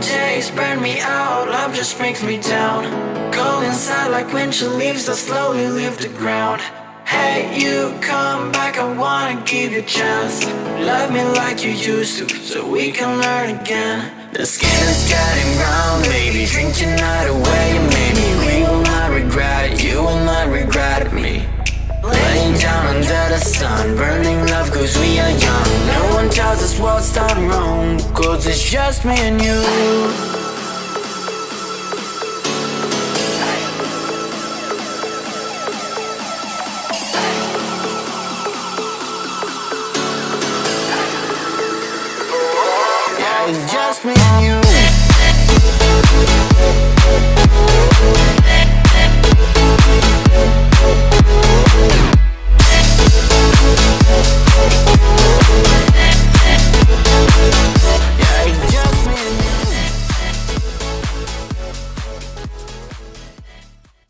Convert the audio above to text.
days burn me out, love just brings me down. Cold inside like winter leaves that slowly leave the ground. Hey, you come back, I wanna give you a chance. Love me like you used to, so we can learn again. The skin is getting brown, baby, drink your night away. Maybe we will not regret it, you will not regret me. Laying down under the sun, burning love cause we are young. No one tells us what's done wrong, cause it's just me and you.